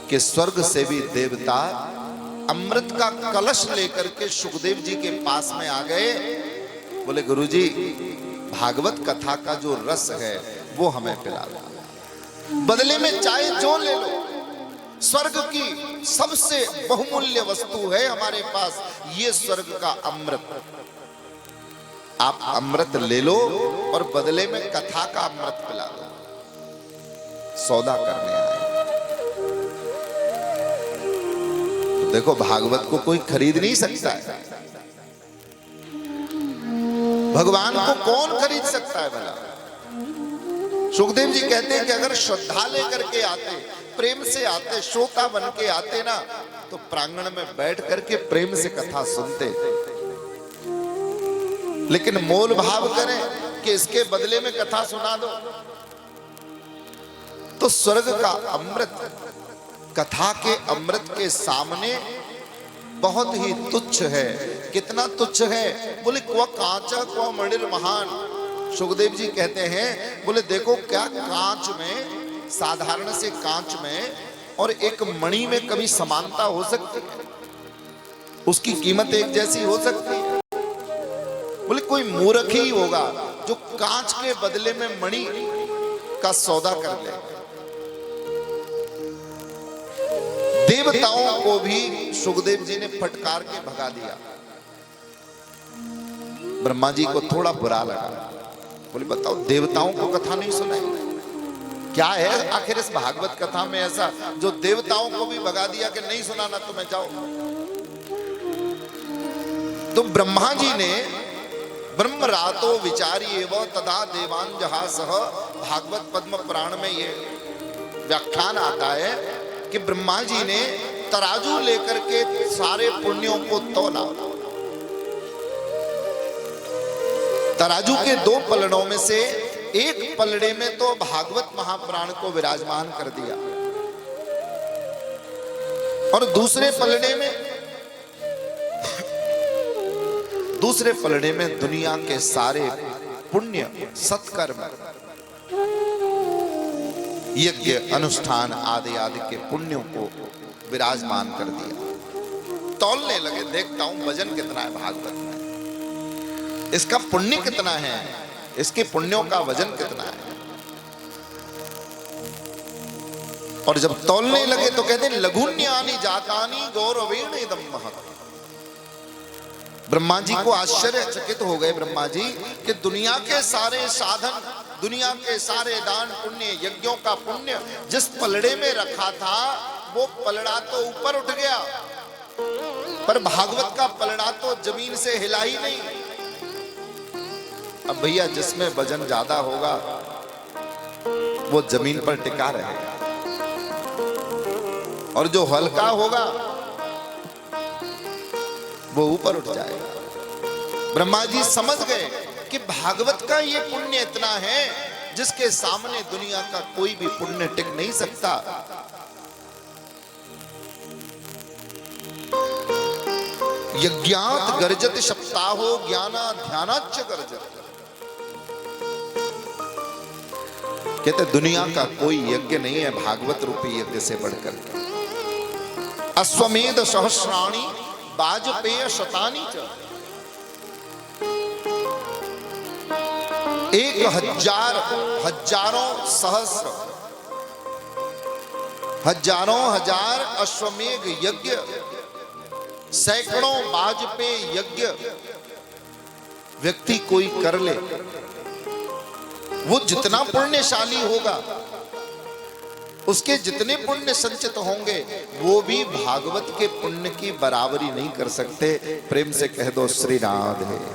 कि स्वर्ग से भी देवता अमृत का कलश लेकर के सुखदेव जी के पास में आ गए। बोले गुरुजी, भागवत कथा का जो रस है वो हमें पिला दो, बदले में चाहे जो ले लो। स्वर्ग की सबसे बहुमूल्य वस्तु है हमारे पास ये स्वर्ग का अमृत। आप अमृत ले लो और बदले में कथा का अमृत पिला दो। सौदा करने आए। तो देखो, भागवत को कोई खरीद नहीं सकता है। भगवान को कौन खरीद सकता है भला? सुखदेव जी कहते हैं कि अगर श्रद्धा लेकर के आते, प्रेम से आते, श्रोता बन के आते ना, तो प्रांगण में बैठ करके प्रेम से कथा सुनते। लेकिन मोल भाव करें कि इसके बदले में कथा सुना दो, तो स्वर्ग का अमृत कथा के अमृत के सामने बहुत ही तुच्छ है। कितना तुच्छ है? बोले क्व कांचा क्व मणिर महान। सुखदेव जी कहते हैं, बोले देखो, क्या कांच में, साधारण से कांच में और एक मणि में कभी समानता हो सकती है? उसकी कीमत एक जैसी हो सकती है? बोले कोई मूर्ख ही होगा जो कांच के बदले में मणि का सौदा कर ले। देवताओं को भी सुखदेव जी ने फटकार के भगा दिया। ब्रह्मा जी को थोड़ा बुरा लगा। बोले बताओ, देवताओं को कथा नहीं सुनाई? क्या है आखिर इस भागवत कथा में ऐसा जो देवताओं को भी भगा दिया कि नहीं सुनाना तुम्हें, जाओ। तो ब्रह्मा जी ने ब्रह्म रातो विचारी एवं तदा देवान जहासह, भागवत पद्म पुराण में ये व्याख्यान आता है कि ब्रह्मा जी ने तराजू लेकर के सारे पुण्यों को तोला। तराजू के दो पलड़ों में से एक पलड़े में तो भागवत महापुराण को विराजमान कर दिया और दूसरे पलड़े में दुनिया के सारे पुण्य, सत्कर्म, यज्ञ, अनुष्ठान आदि आदि के पुण्यों को विराजमान कर दिया। तौलने लगे, देखता हूं वजन कितना है भागवत में, इसका पुण्य कितना है, इसके पुण्यों का वजन कितना है। और जब तौलने लगे तो कहते हैं लघुन्यानि जातानि गौरवेण इदं महत्। ब्रह्मा जी को आश्चर्यचकित हो गए ब्रह्मा जी कि दुनिया के सारे साधन, दुनिया के सारे दान पुण्य, यज्ञों का पुण्य जिस पलड़े में रखा था वो पलड़ा तो ऊपर उठ गया, पर भागवत का पलड़ा तो जमीन से हिला ही नहीं। अब भैया, जिसमें वजन ज्यादा होगा वो जमीन पर टिका रहेगा और जो हल्का होगा वो ऊपर उठ जाएगा। ब्रह्मा जी समझ गए कि भागवत का ये पुण्य इतना है जिसके सामने दुनिया का कोई भी पुण्य टिक नहीं सकता। यज्ञात गर्जत सप्ताहो ज्ञाना ध्यानाच्च गर्जत। कहते दुनिया का कोई यज्ञ नहीं है भागवत रूपी यज्ञ से बढ़कर। अश्वमेध सहस्राणि वाजपेय शतानि च। 1000 हजारों सहस्र, हजारों हजार अश्वमेघ यज्ञ, सैकड़ों वाजपेय यज्ञ व्यक्ति कोई कर ले, वो जितना पुण्यशाली होगा उसके जितने पुण्य संचित होंगे वो भी भागवत के पुण्य की बराबरी नहीं कर सकते। प्रेम से कह दो श्री राधे।